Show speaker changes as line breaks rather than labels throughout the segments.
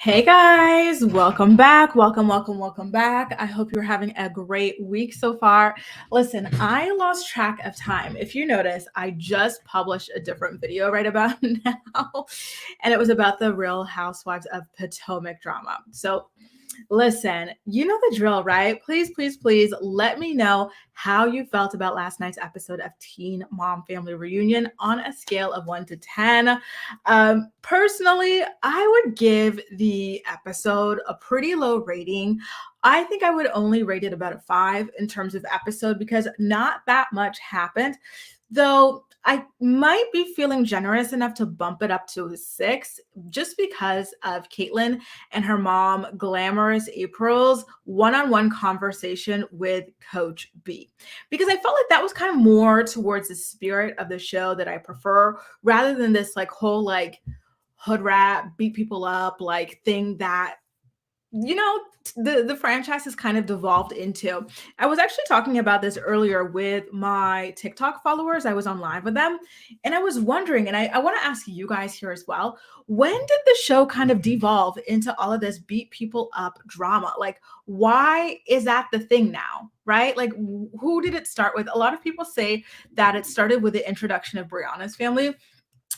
Hey guys, welcome back. Welcome back. I hope you're having a great week so far. Listen, I lost track of time. If you notice, I just published a different video right about now, and it was about the Real Housewives of Potomac drama. So listen, you know the drill, right? Please let me know how you felt about last night's episode of Teen Mom Family Reunion on a scale of 1 to 10. Personally, I would give the episode a pretty low rating. I think I would only rate it about a 5 in terms of episode because not that much happened. Though I might be feeling generous enough to bump it up to a 6 just because of Caitlyn and her mom, Glamorous April's one-on-one conversation with Coach B. Because I felt like that was kind of more towards the spirit of the show that I prefer rather than this like whole like hood rat, beat people up like thing that the franchise has kind of devolved into. I was actually talking about this earlier with my TikTok followers. I was on live with them and I was wondering, and I want to ask you guys here as well, when did the show kind of devolve into all of this beat people up drama? Like, why is that the thing now? Right? Like, who did it start with? A lot of people say that it started with the introduction of Brianna's family.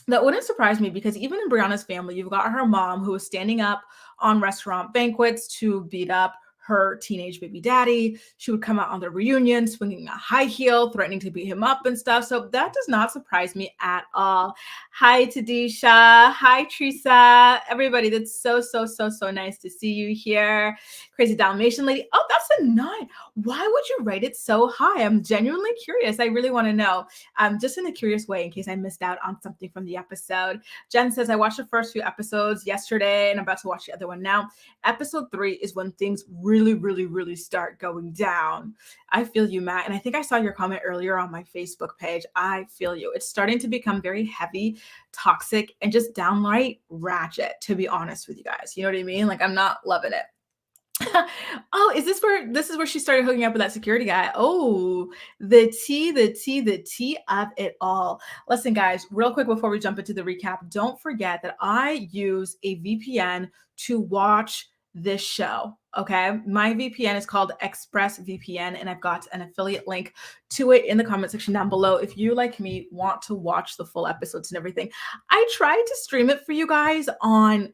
That wouldn't surprise me because even in Brianna's family, you've got her mom who was standing up on restaurant banquets to beat up her teenage baby daddy. She would come out on the reunion swinging a high heel, threatening to beat him up and stuff. So that does not surprise me at all. Hi, Tadisha. Hi, Teresa. Everybody, that's so nice to see you here. Crazy Dalmatian lady. Oh, that's a 9. Why would you rate it so high? I'm genuinely curious. I really want to know. Just in a curious way, in case I missed out on something from the episode. Jen says, I watched the first few episodes yesterday and I'm about to watch the other one now. Episode 3 is when things really start going down. I feel you, Matt. And I think I saw your comment earlier on my Facebook page. I feel you. It's starting to become very heavy, toxic, and just downright ratchet, to be honest with you guys. You know what I mean? Like, I'm not loving it. Oh, is this where she started hooking up with that security guy? Oh, the tea of it all. Listen, guys, real quick before we jump into the recap, don't forget that I use a VPN to watch this show. Okay. My VPN is called ExpressVPN, and I've got an affiliate link to it in the comment section down below. If you, like me, want to watch the full episodes and everything, I tried to stream it for you guys on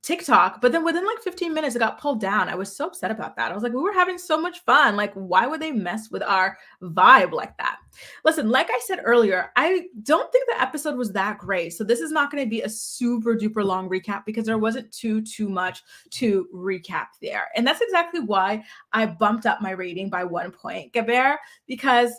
TikTok, but then within like 15 minutes, it got pulled down. I was so upset about that. I was like, we were having so much fun. Like, why would they mess with our vibe like that? Listen, like I said earlier, I don't think the episode was that great. So this is not going to be a super duper long recap because there wasn't too much to recap there. And that's exactly why I bumped up my rating by 1 point, Gaber, because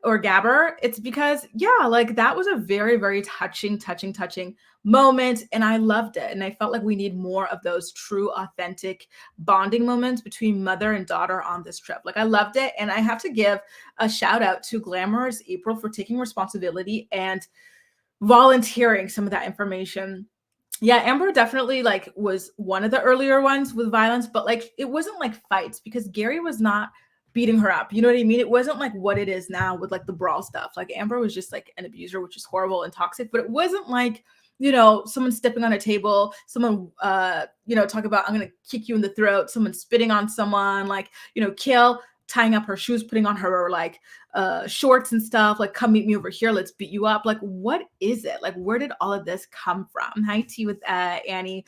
or Gabber, it's because, yeah, like that was a very touching moment. And I loved it. And I felt like we need more of those true, authentic bonding moments between mother and daughter on this trip. Like I loved it. And I have to give a shout out to Glamorous April for taking responsibility and volunteering some of that information. Yeah, Amber definitely like was one of the earlier ones with violence, but like it wasn't like fights because Gary was not beating her up. You know what I mean? It wasn't like what it is now with like the brawl stuff. Like Amber was just like an abuser, which is horrible and toxic, but it wasn't like, someone stepping on a table, someone, talk about, I'm going to kick you in the throat, someone spitting on someone, like, kill, tying up her shoes, putting on her like shorts and stuff, like come meet me over here, let's beat you up. Like, what is it? Like, where did all of this come from? Hi, T with Annie.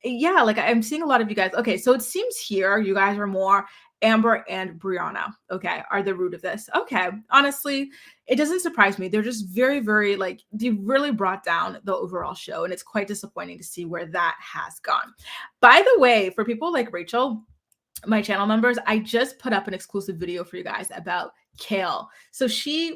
Yeah, like I'm seeing a lot of you guys. Okay, so it seems here you guys are more Amber and Brianna, okay, are the root of this. Okay, honestly, it doesn't surprise me. They're just very like, they really brought down the overall show, and it's quite disappointing to see where that has gone. By the way, for people like Rachel, my channel members, I just put up an exclusive video for you guys about Kale. So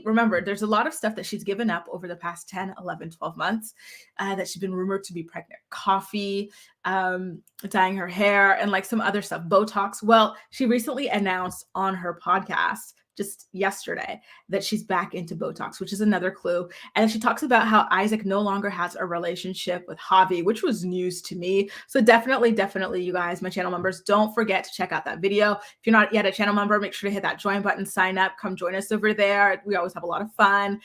remember, there's a lot of stuff that she's given up over the past 10, 11, 12 months that she's been rumored to be pregnant. Coffee, dyeing her hair, and like some other stuff, Botox. Well, she recently announced on her podcast just yesterday that she's back into Botox, which is another clue. And she talks about how Isaac no longer has a relationship with Javi, which was news to me. So definitely, you guys, my channel members, don't forget to check out that video. If you're not yet a channel member, make sure to hit that join button, sign up, come join us over there. We always have a lot of fun,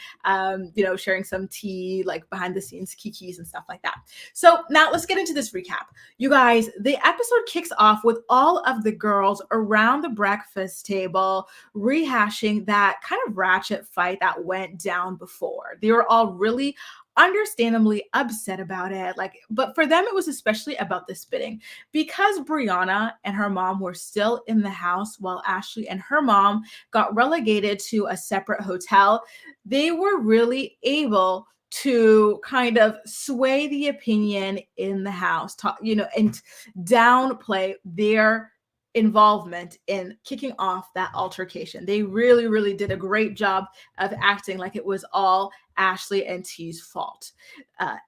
sharing some tea, like behind the scenes kikis and stuff like that. So now let's get into this recap. You guys, the episode kicks off with all of the girls around the breakfast table rehashing that kind of ratchet fight that went down before. They were all really understandably upset about it. But for them, it was especially about the spitting because Briana and her mom were still in the house while Ashley and her mom got relegated to a separate hotel. They were really able to kind of sway the opinion in the house, and downplay their involvement in kicking off that altercation. They really, really did a great job of acting like it was all Ashley and T's fault.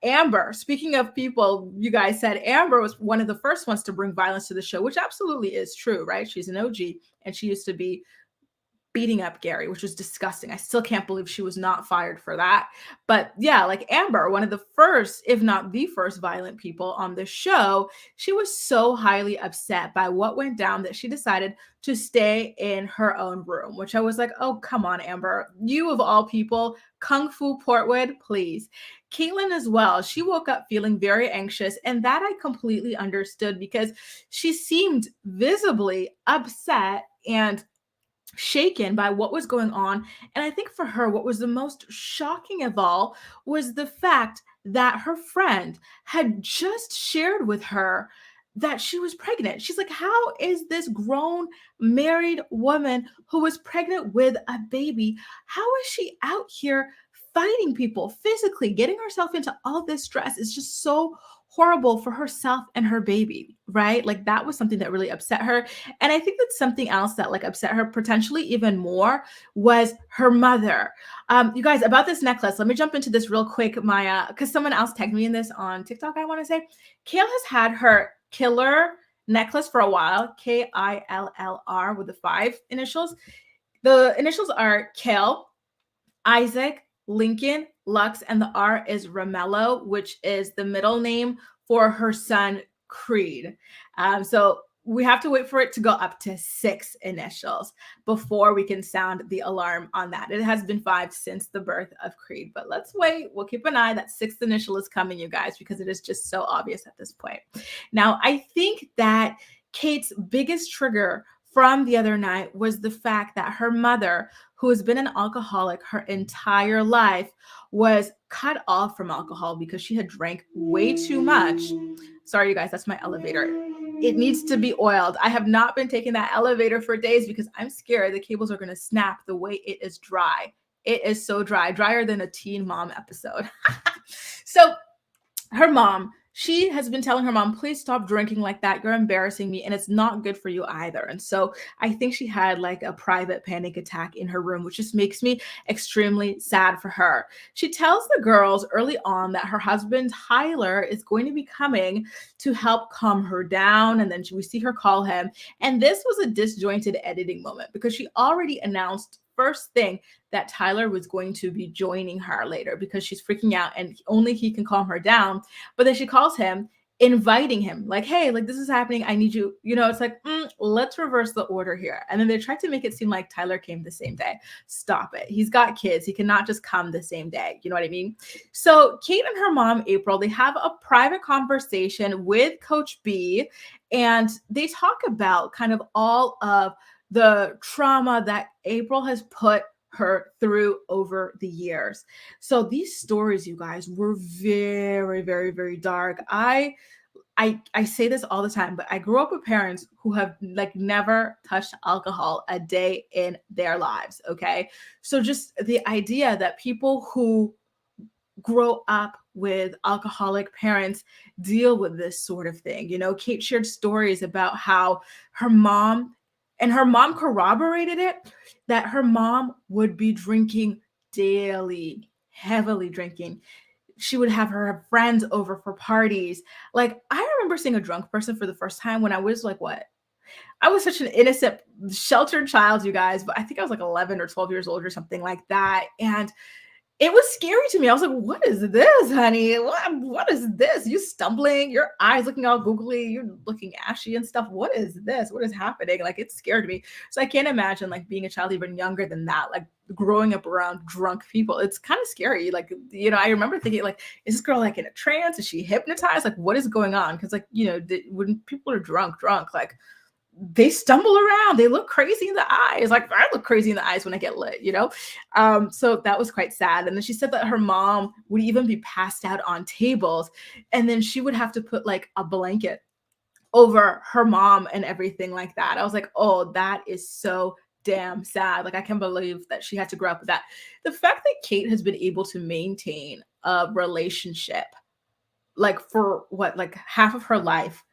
Amber, speaking of people, you guys said Amber was one of the first ones to bring violence to the show, which absolutely is true, right? She's an OG and she used to be beating up Gary, which was disgusting. I still can't believe she was not fired for that. But yeah, like Amber, one of the first, if not the first violent people on the show, she was so highly upset by what went down that she decided to stay in her own room, which I was like, oh, come on, Amber. You of all people, Kung Fu Portwood, please. Caitlyn as well. She woke up feeling very anxious, and that I completely understood because she seemed visibly upset and shaken by what was going on. And I think for her, what was the most shocking of all was the fact that her friend had just shared with her that she was pregnant. She's like, how is this grown married woman who was pregnant with a baby, how is she out here fighting people physically, getting herself into all this stress? It's just so horrible for herself and her baby, right? Like that was something that really upset her. And I think that's something else that like upset her potentially even more was her mother. You guys, about this necklace, let me jump into this real quick, Maya, because someone else tagged me in this on TikTok, I want to say. Kale has had her killer necklace for a while, Killr with the 5 initials. The initials are Kale, Isaac, Lincoln, Lux, and the R is Romello, which is the middle name for her son, Creed. So we have to wait for it to go up to 6 initials before we can sound the alarm on that. It has been 5 since the birth of Creed, but let's wait. We'll keep an eye. That 6th initial is coming, you guys, because it is just so obvious at this point. Now, I think that Kate's biggest trigger from the other night was the fact that her mother, who has been an alcoholic her entire life, was cut off from alcohol because she had drank way too much. Sorry, you guys, that's my elevator. It needs to be oiled. I have not been taking that elevator for days because I'm scared the cables are going to snap the way it is dry. It is so dry, drier than a Teen Mom episode. So her mom, she has been telling her mom, please stop drinking like that. You're embarrassing me and it's not good for you either. And so I think she had like a private panic attack in her room, which just makes me extremely sad for her. She tells the girls early on that her husband, Tyler, is going to be coming to help calm her down. And then we see her call him. And this was a disjointed editing moment because she already announced first thing that Tyler was going to be joining her later because she's freaking out and only he can calm her down. But then she calls him, inviting him like, hey, like this is happening. I need you. It's like, let's reverse the order here. And then they tried to make it seem like Tyler came the same day. Stop it. He's got kids. He cannot just come the same day. You know what I mean? So Kate and her mom, April, they have a private conversation with Coach B and they talk about kind of all of the trauma that April has put her through over the years. So these stories, you guys, were very, very, very dark. I say this all the time, but I grew up with parents who have like never touched alcohol a day in their lives. Okay. So just the idea that people who grow up with alcoholic parents deal with this sort of thing. Kate shared stories about how her mom corroborated it, that her mom would be drinking daily, heavily drinking. She would have her friends over for parties. Like, I remember seeing a drunk person for the first time when I was like, what? I was such an innocent, sheltered child, you guys, but I think I was like 11 or 12 years old or something like that. And it was scary to me. I was like, "What is this, honey? What is this? You stumbling, your eyes looking all googly, you're looking ashy and stuff. What is this? What is happening?" Like, it scared me. So I can't imagine like being a child even younger than that, like growing up around drunk people. It's kind of scary. Like, I remember thinking, like, is this girl like in a trance? Is she hypnotized? Like, what is going on? Because like, when people are drunk, like they stumble around, they look crazy in the eyes, like I look crazy in the eyes when I get lit. So that was quite sad. And then she said that her mom would even be passed out on tables, and then she would have to put like a blanket over her mom and everything like that. I was like, oh, that is so damn sad. Like, I can't believe that she had to grow up with that. The fact that Kate has been able to maintain a relationship like for what, like half of her life,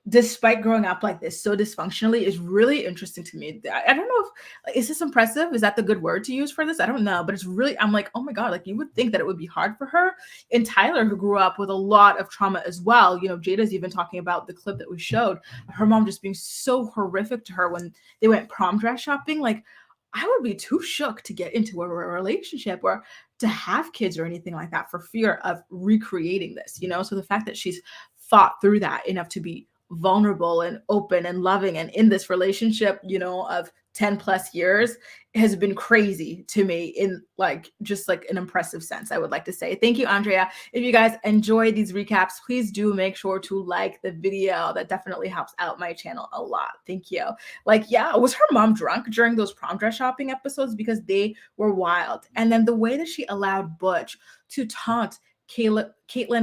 despite growing up like this so dysfunctionally, is really interesting to me. I don't know if, like, is this impressive? Is that the good word to use for this? I don't know, but it's really, I'm like, oh my God, like you would think that it would be hard for her. And Tyler, who grew up with a lot of trauma as well, Jada's even talking about the clip that we showed, her mom just being so horrific to her when they went prom dress shopping. Like, I would be too shook to get into a relationship or to have kids or anything like that for fear of recreating this. So the fact that she's fought through that enough to be vulnerable and open and loving and in this relationship of 10 plus years has been crazy to me in like just like an impressive sense, I would like to say. Thank you, Andrea. If you guys enjoy these recaps, please do make sure to like the video. That definitely helps out my channel a lot. Thank you. Like, yeah, was her mom drunk during those prom dress shopping episodes? Because they were wild. And then the way that she allowed Butch to taunt Caitlyn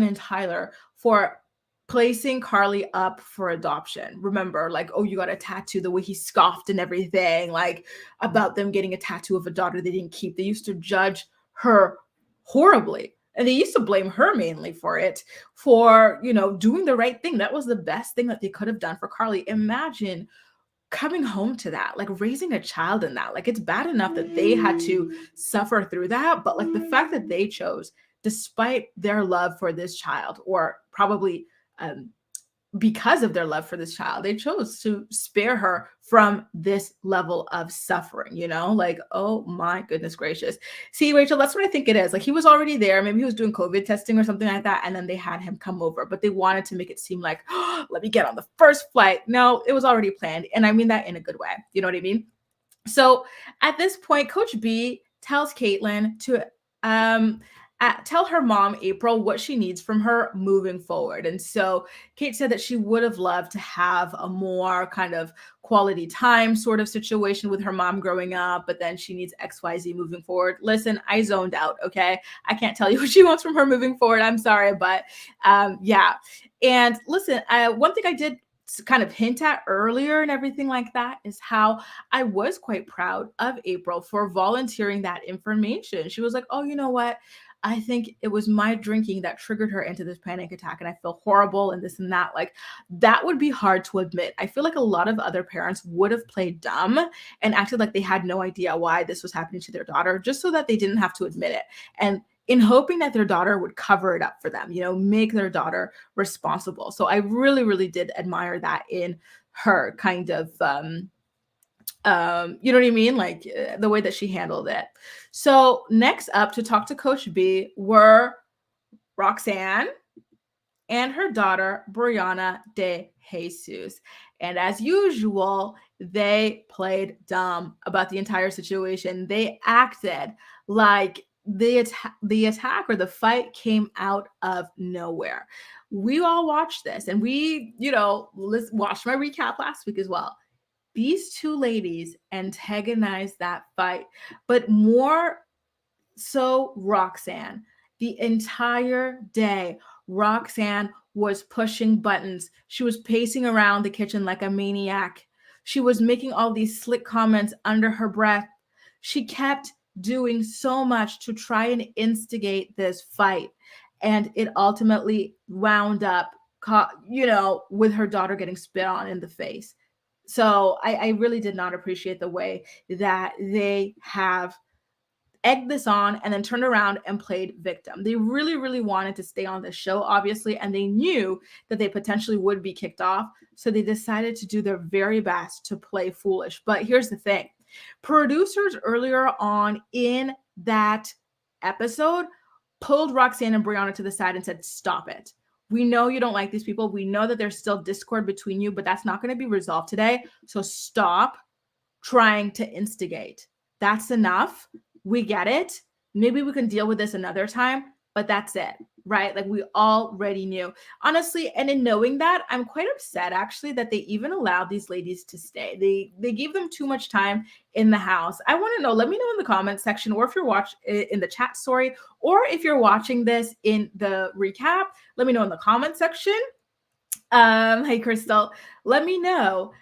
and Tyler for placing Carly up for adoption. Remember, like, oh, you got a tattoo, the way he scoffed and everything, like about them getting a tattoo of a daughter they didn't keep. They used to judge her horribly. And they used to blame her mainly for it, for, doing the right thing. That was the best thing that they could have done for Carly. Imagine coming home to that, like raising a child in that. Like, it's bad enough that they had to suffer through that, but like the fact that they chose, despite their love for this child, or probably because of their love for this child, they chose to spare her from this level of suffering, like, oh my goodness gracious. See, Rachel, that's what I think it is. Like, he was already there. Maybe he was doing COVID testing or something like that. And then they had him come over, but they wanted to make it seem like, oh, let me get on the first flight. No, it was already planned. And I mean that in a good way. You know what I mean? So at this point, Coach B tells Caitlyn to tell her mom, April, what she needs from her moving forward. And so Kate said that she would have loved to have a more kind of quality time sort of situation with her mom growing up, but then she needs XYZ moving forward. Listen, I zoned out, okay? I can't tell you what she wants from her moving forward. I'm sorry, but yeah. And listen, one thing I did kind of hint at earlier and everything like that is how I was quite proud of April for volunteering that information. She was like, oh, you know what? I think it was my drinking that triggered her into this panic attack, and I feel horrible and this and that. Like, that would be hard to admit. I feel like a lot of other parents would have played dumb and acted like they had no idea why this was happening to their daughter, just so that they didn't have to admit it. And in hoping that their daughter would cover it up for them, make their daughter responsible. So I really, really did admire that in her, kind of, you know what I mean? Like, the way that she handled it. So next up to talk to Coach B were Roxanne and her daughter, Briana Dejesus. And as usual, they played dumb about the entire situation. They acted like the attack or the fight came out of nowhere. We all watched this, and we, watched my recap last week as well. These two ladies antagonized that fight, but more so Roxanne. The entire day, Roxanne was pushing buttons. She was pacing around the kitchen like a maniac. She was making all these slick comments under her breath. She kept doing so much to try and instigate this fight. And it ultimately wound up, with her daughter getting spit on in the face. So I really did not appreciate the way that they have egged this on, and then turned around and played victim. They really, really wanted to stay on the show, obviously, and they knew that they potentially would be kicked off. So they decided to do their very best to play foolish. But here's the thing. Producers earlier on in that episode pulled Roxanne and Brianna to the side and said, stop it. We know you don't like these people. We know that there's still discord between you, but that's not going to be resolved today. So stop trying to instigate. That's enough. We get it. Maybe we can deal with this another time, but that's it, right? Like we already knew. Honestly, and in knowing that, I'm quite upset actually that they even allowed these ladies to stay. They gave them too much time in the house. I want to know, let me know in the comments section, or if you're watching in the chat story, or if you're watching this in the recap, let me know in the comment section. Hey Crystal, let me know.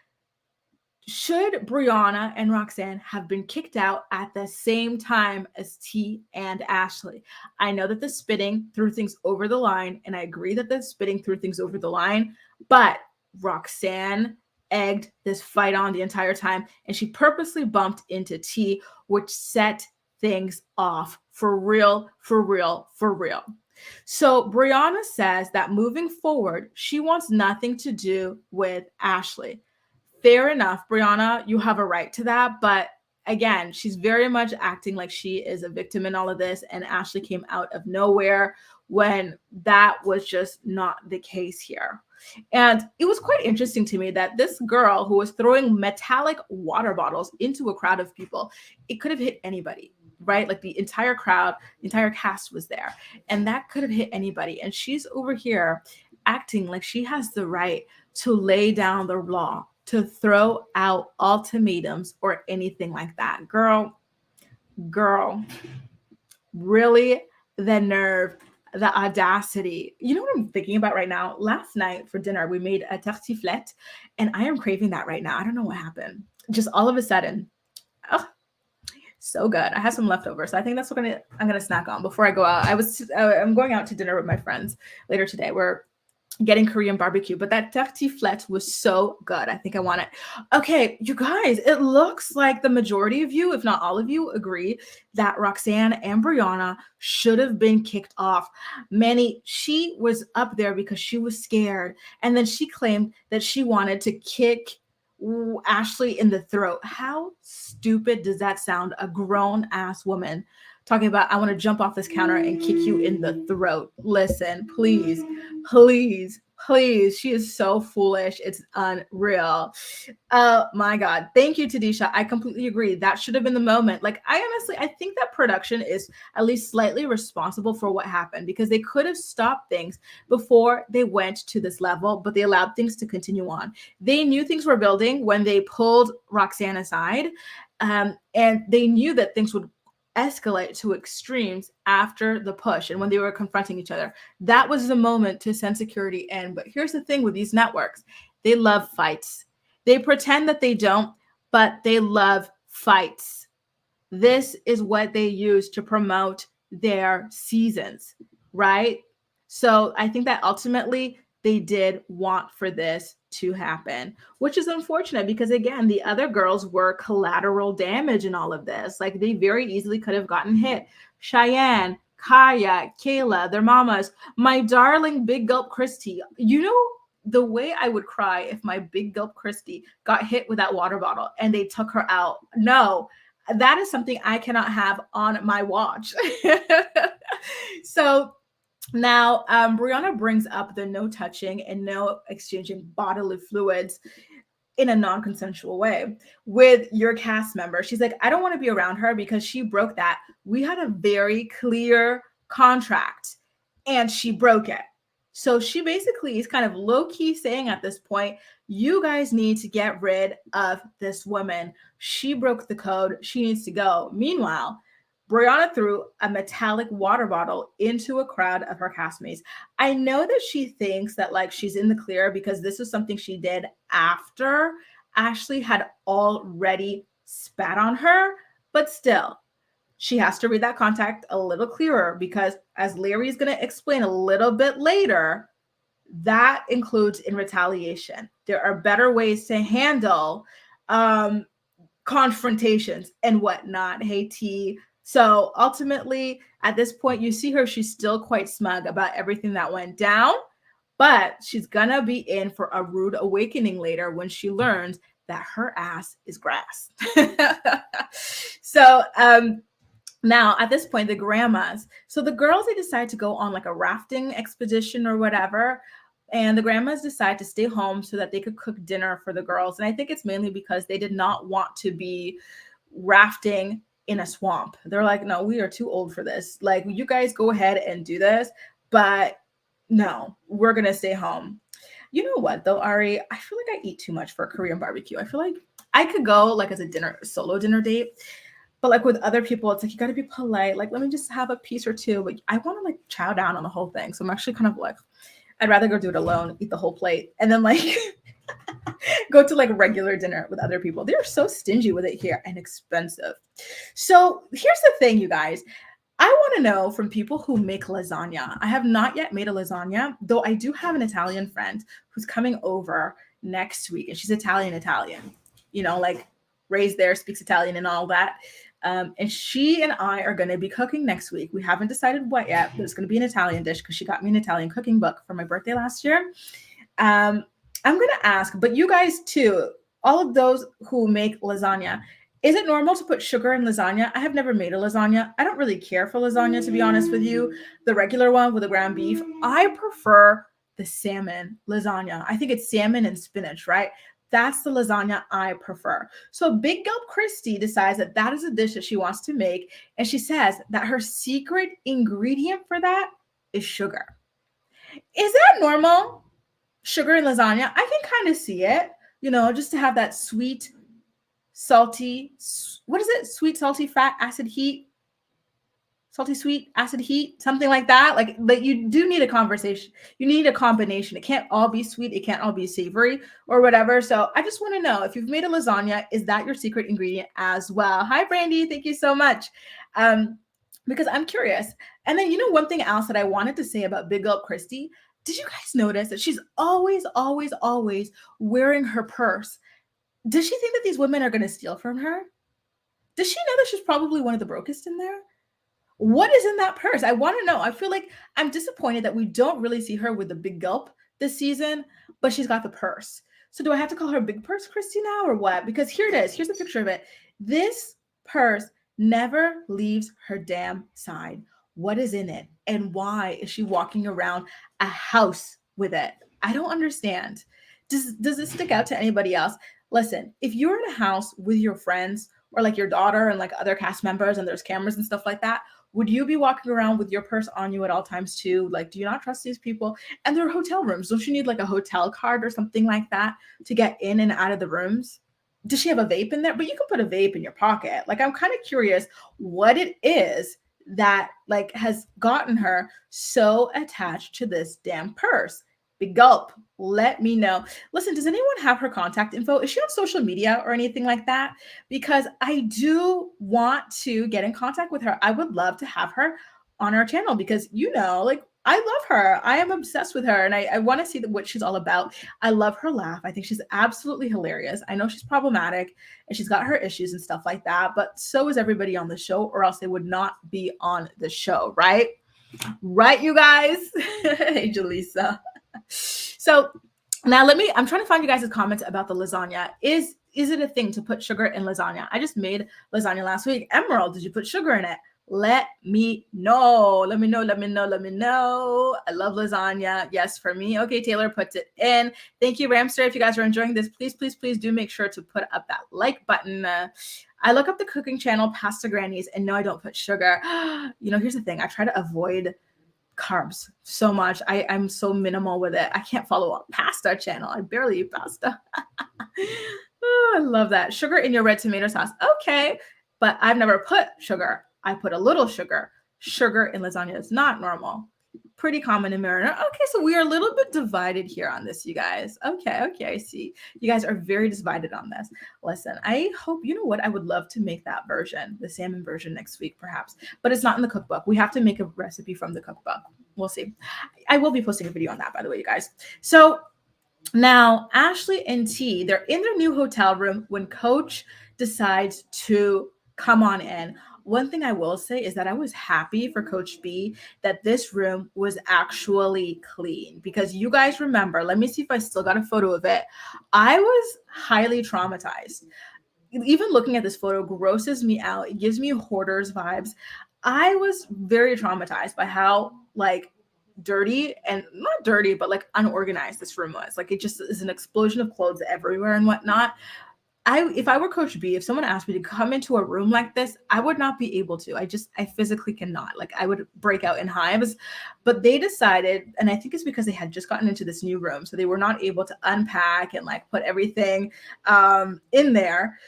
Should Brianna and Roxanne have been kicked out at the same time as T and Ashley? I know that the spitting threw things over the line, and I agree that the spitting threw things over the line, but Roxanne egged this fight on the entire time, and she purposely bumped into T, which set things off for real, for real, for real. So Brianna says that moving forward, she wants nothing to do with Ashley. Fair enough, Brianna, you have a right to that. But again, she's very much acting like she is a victim in all of this. And Ashley came out of nowhere when that was just not the case here. And it was quite interesting to me that this girl who was throwing metallic water bottles into a crowd of people, it could have hit anybody, right? Like the entire crowd, the entire cast was there, and that could have hit anybody. And she's over here acting like she has the right to lay down the law, to throw out ultimatums or anything like that. Girl, really, the nerve, the audacity. You know what I'm thinking about right now? Last night for dinner, we made a tartiflette, and I am craving that right now. I don't know what happened. Just all of a sudden, oh, so good. I have some leftovers, so I think that's what I'm gonna snack on before I go out. I'm going out to dinner with my friends later today. We're getting Korean barbecue, but that tartiflette was so good. I think I want it. Okay, you guys, it looks like the majority of you, if not all of you, agree that Roxanne and Brianna should have been kicked off. Manny, she was up there because she was scared, and then she claimed that she wanted to kick Ashley in the throat. How stupid does that sound? A grown-ass woman talking about, I want to jump off this counter and kick you in the throat. Listen, please, please, please. She is so foolish. It's unreal. Oh my God. Thank you, Tadisha. I completely agree. That should have been the moment. Like, I think that production is at least slightly responsible for what happened, because they could have stopped things before they went to this level, but they allowed things to continue on. They knew things were building when they pulled Roxanne aside, and they knew that things would escalate to extremes after the push and when they were confronting each other. That was the moment to send security in. But here's the thing with these networks. They love fights. They pretend that they don't, but they love fights. This is what they use to promote their seasons, right? So I think that ultimately they did want for this to happen, which is unfortunate because, again, the other girls were collateral damage in all of this. Like, they very easily could have gotten hit. Cheyenne, Kaya, Kayla, their mamas, my darling Big Gulp Christy. You know the way I would cry if my Big Gulp Christy got hit with that water bottle and they took her out. No, that is something I cannot have on my watch. So now, Brianna brings up the no touching and no exchanging bodily fluids in a non-consensual way with your cast member. She's like, I don't want to be around her because she broke that. We had a very clear contract and she broke it. So she basically is kind of low-key saying at this point, you guys need to get rid of this woman. She broke the code. She needs to go. Meanwhile, Brianna threw a metallic water bottle into a crowd of her castmates. I know that she thinks that like she's in the clear because this is something she did after Ashley had already spat on her, but still, she has to read that contact a little clearer because, as Larry is going to explain a little bit later, that includes in retaliation. There are better ways to handle confrontations and whatnot. Hey, T, So ultimately, at this point, you see her, she's still quite smug about everything that went down, but she's gonna be in for a rude awakening later when she learns that her ass is grass. So now at this point, the grandmas, so the girls, they decide to go on like a rafting expedition or whatever. And the grandmas decide to stay home so that they could cook dinner for the girls. And I think it's mainly because they did not want to be rafting in a swamp. They're like, no, we are too old for this. Like, you guys go ahead and do this, but no, we're gonna stay home. You know what though, Ari? I feel like I eat too much for a Korean barbecue. I feel like I could go like as a solo dinner date, but like with other people, it's like you got to be polite. Like, let me just have a piece or two. But I want to like chow down on the whole thing. So I'm actually kind of like, I'd rather go do it alone, eat the whole plate, and then like go to like regular dinner with other people. They're so stingy with it here and expensive. So here's the thing, you guys. I want to know from people who make lasagna. I have not yet made a lasagna, though I do have an Italian friend who's coming over next week, and she's Italian, you know, like raised there, speaks Italian and all that. And she and I are going to be cooking next week. We haven't decided what yet, but it's going to be an Italian dish because she got me an Italian cooking book for my birthday last year. I'm going to ask, but you guys too, all of those who make lasagna, is it normal to put sugar in lasagna? I have never made a lasagna. I don't really care for lasagna, to be honest with you. The regular one with the ground beef. I prefer the salmon lasagna. I think it's salmon and spinach, right? That's the lasagna I prefer. So Big Gulp Christy decides that that is a dish that she wants to make. And she says that her secret ingredient for that is sugar. Is that normal? Sugar in lasagna? I can kind of see it, you know, just to have that sweet, salty, what is it? Sweet, salty, fat, acid, heat, salty, sweet, acid, heat, something like that. Like, but you do need a conversation. You need a combination. It can't all be sweet. It can't all be savory or whatever. So I just want to know, if you've made a lasagna, is that your secret ingredient as well? Hi, Brandy. Thank you so much. Because I'm curious. And then, you know, one thing else that I wanted to say about Big Gulp Christy, did you guys notice that she's always, always, always wearing her purse? Does she think that these women are going to steal from her? Does she know that she's probably one of the brokest in there? What is in that purse? I want to know. I feel like I'm disappointed that we don't really see her with the big gulp this season, but she's got the purse. So do I have to call her Big Purse Christy now or what? Because here it is. Here's a picture of it. This purse never leaves her damn side. What is in it? And why is she walking around a house with it? I don't understand. Does it stick out to anybody else? Listen, if you're in a house with your friends or like your daughter and like other cast members and there's cameras and stuff like that, would you be walking around with your purse on you at all times too? Like, do you not trust these people? And there are hotel rooms. Don't you need like a hotel card or something like that to get in and out of the rooms? Does she have a vape in there? But you can put a vape in your pocket. Like, I'm kind of curious what it is that like has gotten her so attached to this damn purse. Big Gulp, let me know. Listen, does anyone have her contact info? Is she on social media or anything like that? Because I do want to get in contact with her. I would love to have her on our channel because, you know, like, I love her. I am obsessed with her and I want to see what she's all about. I love her laugh. I think she's absolutely hilarious. I know she's problematic and she's got her issues and stuff like that, but so is everybody on the show, or else they would not be on the show, right? Right, you guys? Hey, Jaleesa. So now I'm trying to find you guys' comments about the lasagna. Is it a thing to put sugar in lasagna? I just made lasagna last week. Emerald, did you put sugar in it? Let me know. Let me know. I love lasagna. Yes, for me. Okay, Taylor puts it in. Thank you, Ramster. If you guys are enjoying this, please, please, please do make sure to put up that like button. I look up the cooking channel, Pasta Grannies, and no, I don't put sugar. You know, here's the thing. I try to avoid carbs so much. I'm so minimal with it. I can't follow a pasta channel. I barely eat pasta. Oh, I love that. Sugar in your red tomato sauce. Okay, but I've never put sugar. I put a little sugar. Sugar in lasagna is not normal. Pretty common in marinara. Okay, so we are a little bit divided here on this, you guys. Okay, I see. You guys are very divided on this. Listen, I hope, you know what? I would love to make that version, the salmon version next week, perhaps. But it's not in the cookbook. We have to make a recipe from the cookbook. We'll see. I will be posting a video on that, by the way, you guys. So now Ashley and T, they're in their new hotel room when Coach decides to come on in. One thing I will say is that I was happy for Coach B that this room was actually clean, because you guys remember, let me see if I still got a photo of it. I was highly traumatized. Even looking at this photo grosses me out. It gives me hoarders vibes. I was very traumatized by how like dirty, and not dirty, but like unorganized this room was. Like it just is an explosion of clothes everywhere and whatnot. If I were Coach B, if someone asked me to come into a room like this, I would not be able to. I physically cannot. Like I would break out in hives. But they decided, and I think it's because they had just gotten into this new room, so they were not able to unpack and like put everything in there.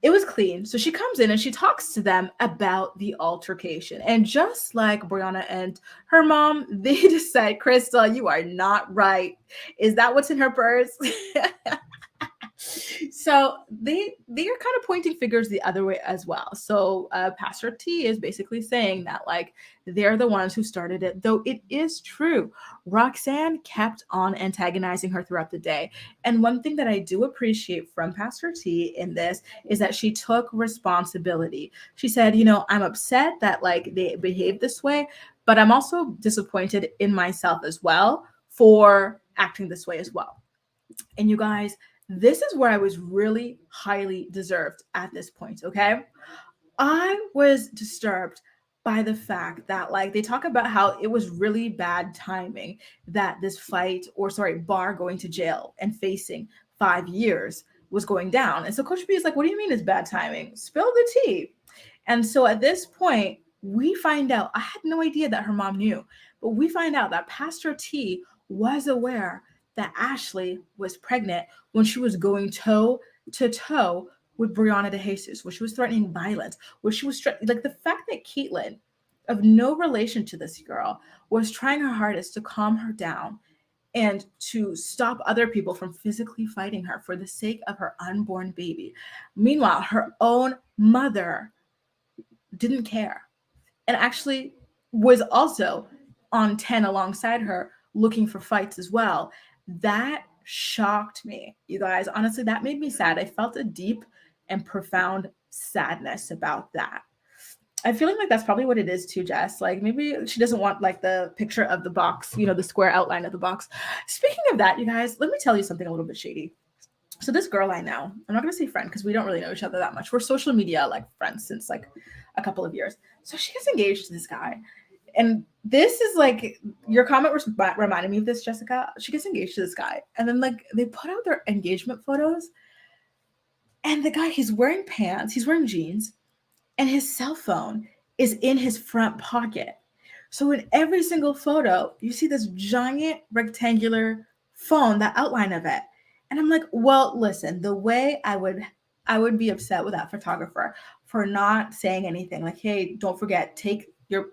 It was clean. So she comes in and she talks to them about the altercation. And just like Brianna and her mom, they decide, Crystal, you are not right. Is that what's in her purse? So they are kind of pointing fingers the other way as well. So Pastor T is basically saying that like they're the ones who started it, though it is true. Roxanne kept on antagonizing her throughout the day. And one thing that I do appreciate from Pastor T in this is that she took responsibility. She said, I'm upset that like they behaved this way, but I'm also disappointed in myself as well for acting this way as well. And you guys, this is where I was really highly deserved at this point, okay? I was disturbed by the fact that like they talk about how it was really bad timing that this fight, or sorry, Bar going to jail and facing 5 years was going down. And so Coach B is like, what do you mean it's bad timing? Spill the tea. And so at this point, we find out, I had no idea that her mom knew, but we find out that Pastor T was aware that Ashley was pregnant when she was going toe to toe with Briana Dejesus, where she was threatening violence, where she was like the fact that Caitlyn, of no relation to this girl, was trying her hardest to calm her down and to stop other people from physically fighting her for the sake of her unborn baby. Meanwhile, her own mother didn't care and actually was also on 10 alongside her looking for fights as well. That shocked me, you guys. Honestly, that made me sad. I felt a deep and profound sadness about that. I'm feeling like that's probably what it is too, Jess. Like maybe she doesn't want like the picture of the box, the square outline of the box. Speaking of that, you guys, let me tell you something a little bit shady. So this girl I know, I'm not gonna say friend because we don't really know each other that much. We're social media like friends since like a couple of years. So she gets engaged to this guy. And this is like your comment reminded me of this, Jessica. She gets engaged to this guy, and then like they put out their engagement photos, and the guy, he's wearing pants, he's wearing jeans, and his cell phone is in his front pocket. So in every single photo, you see this giant rectangular phone, that outline of it. And I'm like, well, listen, the way I would be upset with that photographer for not saying anything like, hey, don't forget, take your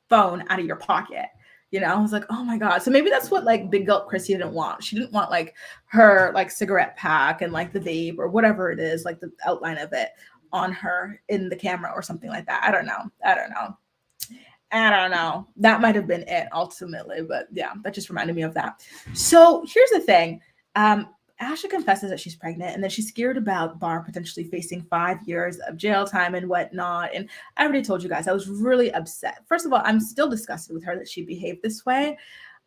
phone out of your pocket. I was like, oh my God. So maybe that's what like Big Gulp Chrissy didn't want. She didn't want like her like cigarette pack and like the vape or whatever it is, like the outline of it on her in the camera or something like that. I don't know. That might have been it ultimately, but yeah, that just reminded me of that. So here's the thing. Ashley confesses that she's pregnant and that she's scared about Bar potentially facing 5 years of jail time and whatnot. And I already told you guys, I was really upset. First of all, I'm still disgusted with her that she behaved this way.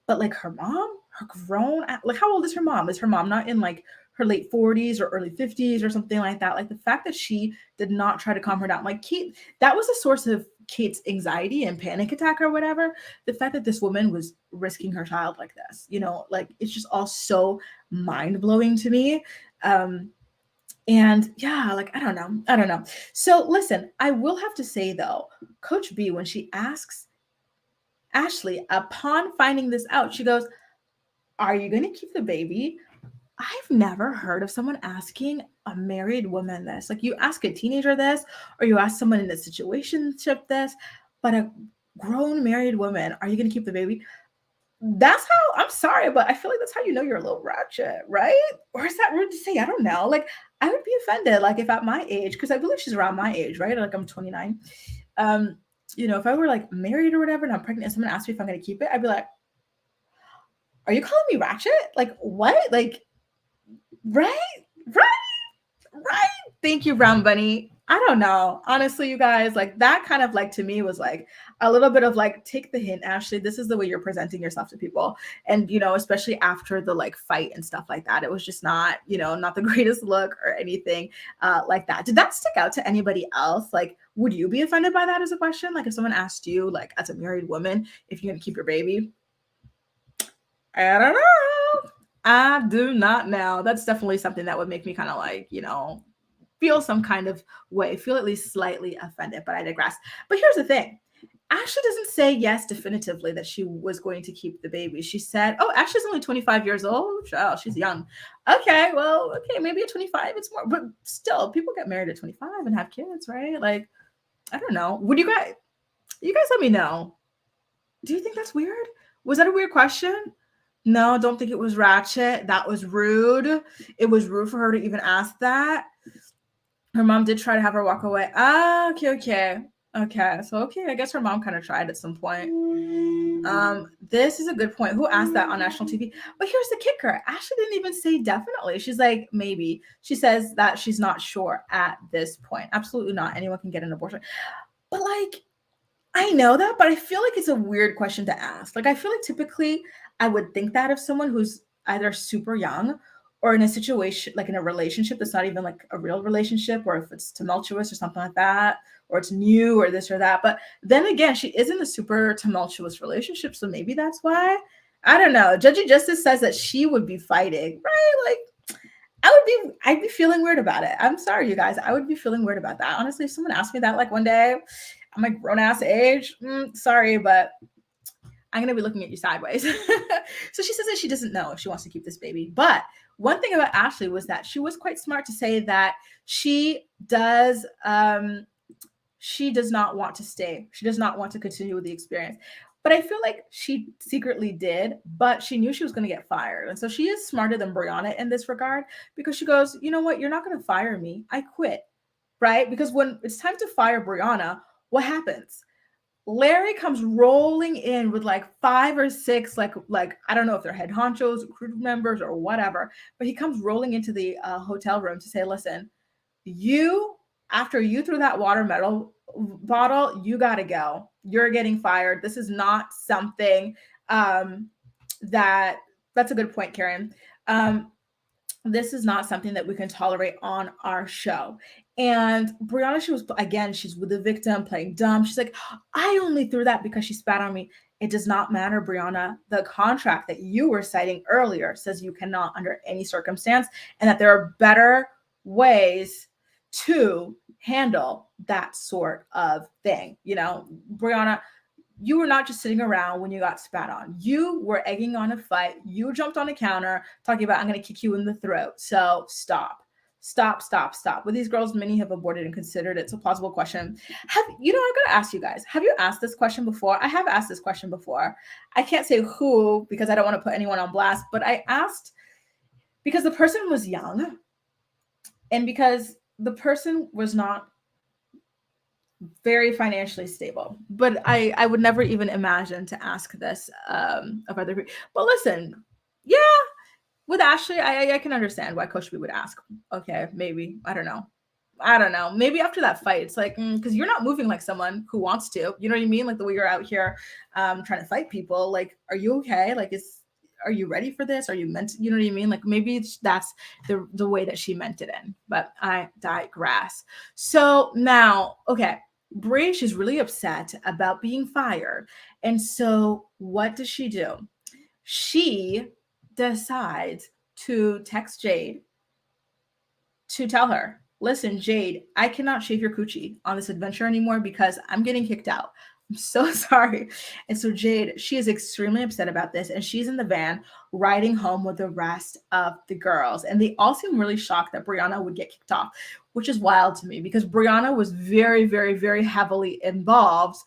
But like her mom, her grown, like how old is her mom? Is her mom not in like her late 40s or early 50s or something like that? Like the fact that she did not try to calm her down. Like Kate, that was a source of Kate's anxiety and panic attack or whatever. The fact that this woman was risking her child like this, like it's just all so mind blowing to me. And yeah, like I don't know. So listen, I will have to say though, Coach B, when she asks Ashley, upon finding this out, she goes, are you going to keep the baby? I've never heard of someone asking a married woman this. Like you ask a teenager this, or you ask someone in a situationship this, but a grown married woman, are you going to keep the baby? That's how, I'm sorry, but I feel like that's how you know you're a little ratchet, right? Or is that rude to say? I don't know. Like I would be offended, like if at my age, because I believe she's around my age, right? Like I'm 29. If I were like married or whatever and I'm pregnant and someone asked me if I'm going to keep it, I'd be like, are you calling me ratchet? Like what? Like, right? Right? Thank you, Brown Bunny. I don't know. Honestly, you guys, like that kind of like to me was like a little bit of like, take the hint, Ashley. This is the way you're presenting yourself to people. And, especially after the like fight and stuff like that, it was just not, not the greatest look or anything like that. Did that stick out to anybody else? Like, would you be offended by that as a question? Like, if someone asked you, like, as a married woman, if you're going to keep your baby? I don't know. I do not know. That's definitely something that would make me kind of like, feel some kind of way, feel at least slightly offended, but I digress. But here's the thing. Ashley doesn't say yes definitively that she was going to keep the baby. She said, oh, Ashley's only 25 years old. Oh, she's young. Okay, well, okay, maybe at 25 it's more, but still, people get married at 25 and have kids, right? Like, I don't know. Would you guys let me know. Do you think that's weird? Was that a weird question? No, don't think it was ratchet. That was rude. It was rude for her to even ask that. Her mom did try to have her walk away. Ah, okay. So I guess her mom kind of tried at some point. This is a good point. Who asked that on national TV? But here's the kicker. Ashley didn't even say definitely. She's like, maybe. She says that she's not sure at this point. Absolutely not. Anyone can get an abortion. But like, I know that, but I feel like it's a weird question to ask. Like, I feel like typically I would think that of someone who's either super young or in a situation, like in a relationship that's not even like a real relationship, or if it's tumultuous or something like that, or it's new or this or that. But then again, she is in a super tumultuous relationship. So maybe that's why. I don't know. Judge Justice says that she would be fighting, right? Like, I'd be feeling weird about it. I'm sorry, you guys. I would be feeling weird about that. Honestly, if someone asked me that like one day, I'm like grown ass age. Sorry, but I'm going to be looking at you sideways. So she says that she doesn't know if she wants to keep this baby. But one thing about Ashley was that she was quite smart to say that she does not want to stay. She does not want to continue with the experience. But I feel like she secretly did, but she knew she was going to get fired. And so she is smarter than Brianna in this regard, because she goes, you know what? You're not going to fire me. I quit. Right? Because when it's time to fire Brianna, what happens? Larry comes rolling in with like 5 or 6, like I don't know if they're head honchos, crew members, or whatever, but he comes rolling into the hotel room to say, listen, after you threw that water bottle, you got to go. You're getting fired. This is not something that's a good point, Karen. This is not something that we can tolerate on our show. And Brianna, she's with the victim playing dumb. She's like, I only threw that because she spat on me. It does not matter, Brianna. The contract that you were citing earlier says you cannot under any circumstance, and that there are better ways to handle that sort of thing. Brianna, you were not just sitting around when you got spat on. You were egging on a fight. You jumped on a counter talking about, I'm going to kick you in the throat. So stop. With these girls, many have aborted and considered it's a plausible question. I'm going to ask you guys, have you asked this question before? I have asked this question before. I can't say who because I don't want to put anyone on blast, but I asked because the person was young and because the person was not very financially stable. But I would never even imagine to ask this of other people. But listen, yeah, with Ashley, I can understand why Coach B would ask. Okay, maybe. I don't know. Maybe after that fight, it's like, because you're not moving like someone who wants to. You know what I mean? Like the way you're out here trying to fight people. Like, are you okay? Like, are you ready for this? Are you meant to, you know what I mean? Like maybe that's the way that she meant it in. But I digress. So now, okay, Brie, she's really upset about being fired. And so what does she do? She decides to text Jade to tell her, listen, Jade, I cannot shave your coochie on this adventure anymore because I'm getting kicked out. I'm so sorry. And so Jade, she is extremely upset about this. And she's in the van riding home with the rest of the girls. And they all seem really shocked that Brianna would get kicked off, which is wild to me because Brianna was very, very, very heavily involved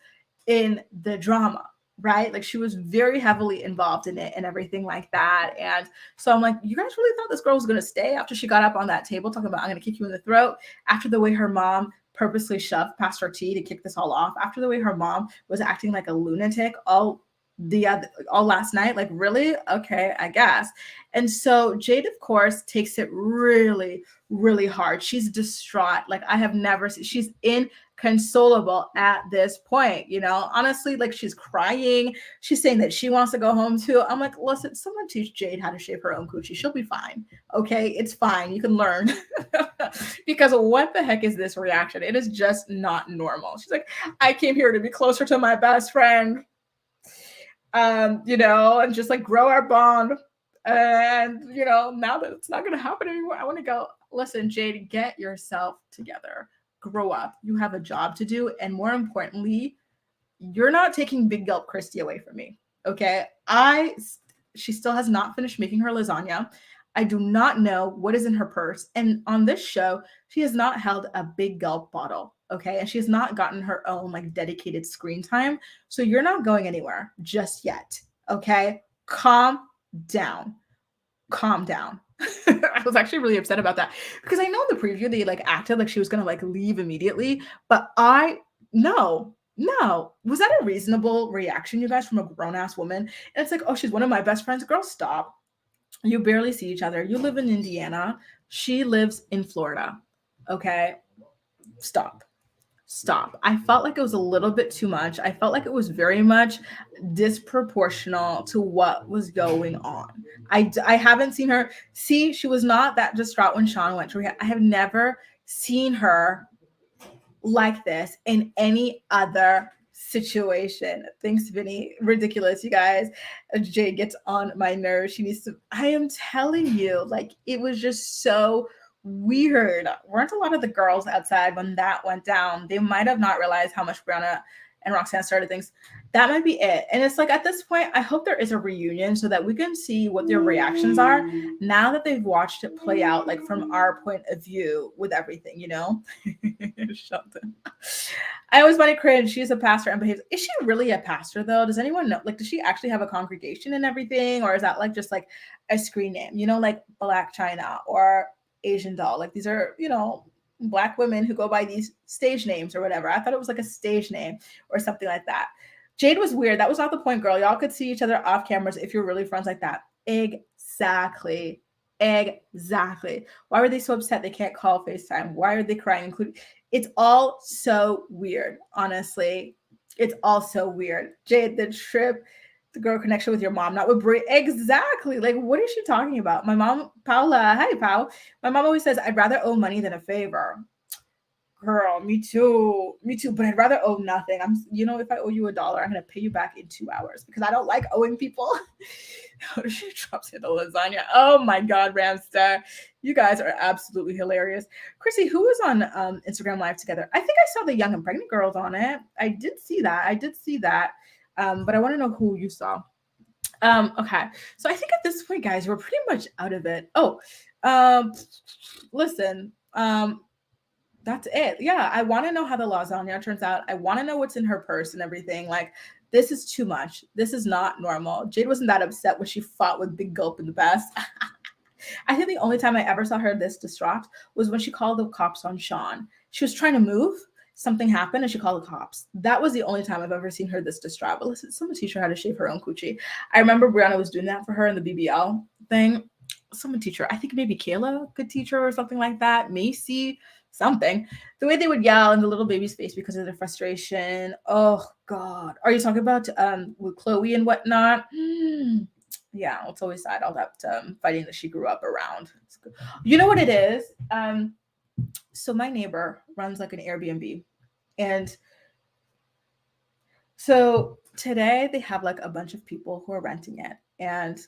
in the drama. Right? Like she was very heavily involved in it and everything like that. And so I'm like, you guys really thought this girl was going to stay after she got up on that table talking about, I'm going to kick you in the throat, after the way her mom purposely shoved past her tea to kick this all off, after the way her mom was acting like a lunatic. Oh all last night. Like, really? Okay, I guess. And so Jade, of course, takes it really, really hard. She's distraught. Like, I have never seen, she's inconsolable at this point, honestly, like, she's crying. She's saying that she wants to go home too. I'm like, listen, someone teach Jade how to shave her own coochie. She'll be fine. Okay, it's fine. You can learn. Because what the heck is this reaction? It is just not normal. She's like, I came here to be closer to my best friend, and just like grow our bond. And, now that it's not going to happen anymore, I want to go, listen, Jade, get yourself together. Grow up. You have a job to do. And more importantly, you're not taking Big Gulp Christy away from me. Okay. She still has not finished making her lasagna. I do not know what is in her purse. And on this show, she has not held a Big Gulp bottle. Okay. And she has not gotten her own like dedicated screen time. So you're not going anywhere just yet. Okay. Calm down. I was actually really upset about that because I know in the preview they like acted like she was going to like leave immediately. But no. Was that a reasonable reaction, you guys, from a grown ass woman? And it's like, oh, she's one of my best friends. Girl, stop. You barely see each other. You live in Indiana. She lives in Florida. Okay. Stop. I felt like it was a little bit too much. I felt like it was very much disproportional to what was going on. I haven't seen her. See, she was not that distraught when Sean went to rehab. I have never seen her like this in any other situation. Thanks, Vinny. Ridiculous, you guys. Jade gets on my nerves. She needs to. I am telling you, like, it was just so weird. Weren't a lot of the girls outside when that went down? They might have not realized how much Brianna and Roxanne started things. That might be it. And it's like, at this point, I hope there is a reunion so that we can see what their reactions are now that they've watched it play out, like from our point of view with everything, Shelton. I always find it cringe. She's a pastor and behaves. Is she really a pastor though? Does anyone know? Like, does she actually have a congregation and everything? Or is that like just like a screen name, like Black China or Asian Doll? Like, these are, Black women who go by these stage names or whatever. I thought it was like a stage name or something like that. Jade was weird. That was not the point, girl. Y'all could see each other off cameras if you're really friends like that. Exactly. Why were they so upset they can't call FaceTime? Why are they crying? It's all so weird, honestly. It's all so weird. Jade, the trip, the girl connection with your mom, not with Brie. Exactly. Like, what is she talking about? My mom, Paula, hi, Pau. My mom always says, I'd rather owe money than a favor. Girl, me too. But I'd rather owe nothing. If I owe you $1, I'm going to pay you back in 2 hours because I don't like owing people. She drops in the lasagna. Oh my God, Ramstar. You guys are absolutely hilarious. Chrissy, who was on Instagram Live together? I think I saw the Young and Pregnant girls on it. I did see that. But I want to know who you saw. Okay. So I think at this point, guys, we're pretty much out of it. Oh, listen, that's it. Yeah. I want to know how the lasagna turns out. I want to know what's in her purse and everything. Like, this is too much. This is not normal. Jade wasn't that upset when she fought with Big Gulp in the past. I think the only time I ever saw her this distraught was when she called the cops on Sean. She was trying to move. Something happened and she called the cops. That was the only time I've ever seen her this distraught. But listen, someone teach her how to shave her own coochie. I remember Brianna was doing that for her in the BBL thing. Someone teach her. I think maybe Kayla could teach her or something like that. Macy, something. The way they would yell in the little baby's face because of their frustration. Oh God. Are you talking about with Chloe and whatnot? Yeah, it's always sad, all that fighting that she grew up around. You know what it is? So my neighbor runs like an Airbnb. And so today they have like a bunch of people who are renting it. And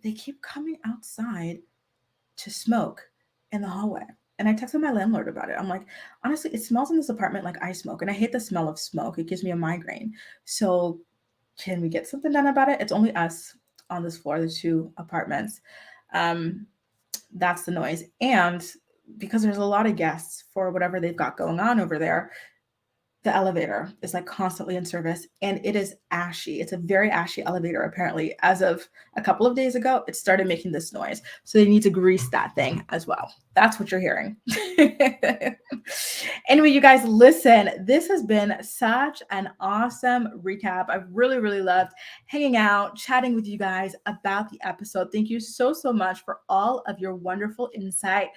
they keep coming outside to smoke in the hallway. And I texted my landlord about it. I'm like, honestly, it smells in this apartment like I smoke. And I hate the smell of smoke. It gives me a migraine. So can we get something done about it? It's only us on this floor, the 2 apartments. That's the noise. And because there's a lot of guests for whatever they've got going on over there, the elevator is like constantly in service and it is ashy. It's a very ashy elevator. Apparently, as of a couple of days ago, it started making this noise. So they need to grease that thing as well. That's what you're hearing. Anyway, you guys, listen, this has been such an awesome recap. I've really, really loved hanging out, chatting with you guys about the episode. Thank you so, so much for all of your wonderful insight.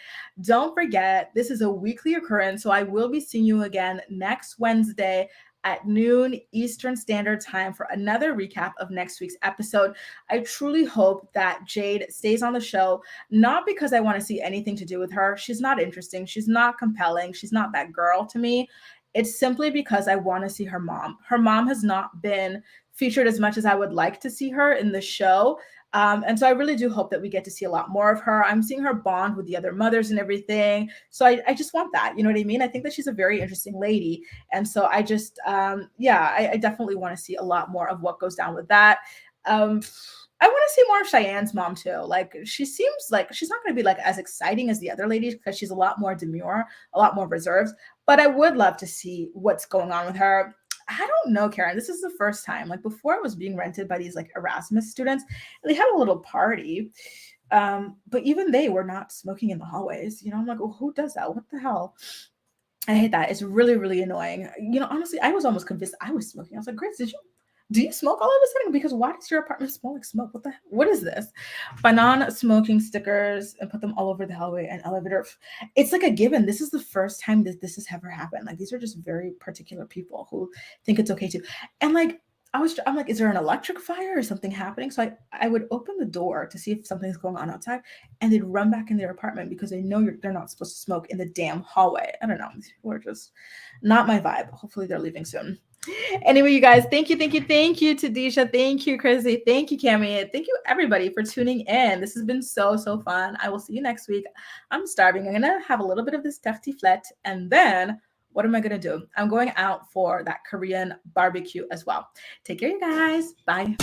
Don't forget, this is a weekly occurrence, so I will be seeing you again next Wednesday at noon Eastern Standard Time for another recap of next week's episode. I truly hope that Jade stays on the show, not because I want to see anything to do with her. She's not interesting. She's not compelling. She's not that girl to me. It's simply because I want to see her mom. Her mom has not been featured as much as I would like to see her in the show. And so I really do hope that we get to see a lot more of her. I'm seeing her bond with the other mothers and everything. So I just want that. You know what I mean? I think that she's a very interesting lady. And so I just, I definitely want to see a lot more of what goes down with that. I want to see more of Cheyenne's mom too. Like, she seems like she's not going to be like as exciting as the other ladies because she's a lot more demure, a lot more reserved. But I would love to see what's going on with her. I don't know, Karen. This is the first time. Like, before, it was being rented by these like Erasmus students. And they had a little party, but even they were not smoking in the hallways. You know, I'm like, well, who does that? What the hell? I hate that. It's really, really annoying. You know, honestly, I was almost convinced I was smoking. I was like, Grace, do you smoke all of a sudden? Because why does your apartment smell like smoke? What is this? Banana smoking stickers and put them all over the hallway and elevator. It's like a given. This is the first time that this has ever happened. Like, these are just very particular people who think it's okay to. And like, I'm like, is there an electric fire or something happening? So I would open the door to see if something's going on outside, and they'd run back in their apartment because they know they're not supposed to smoke in the damn hallway. I don't know. These people are just not my vibe. Hopefully they're leaving soon. Anyway, you guys, thank you to Deesha. Thank you, Chrissy. Thank you, Cami. Thank you, everybody, for tuning in. This has been so, so fun. I will see you next week. I'm starving. I'm going to have a little bit of this tartiflette, and then what am I going to do? I'm going out for that Korean barbecue as well. Take care, you guys. Bye.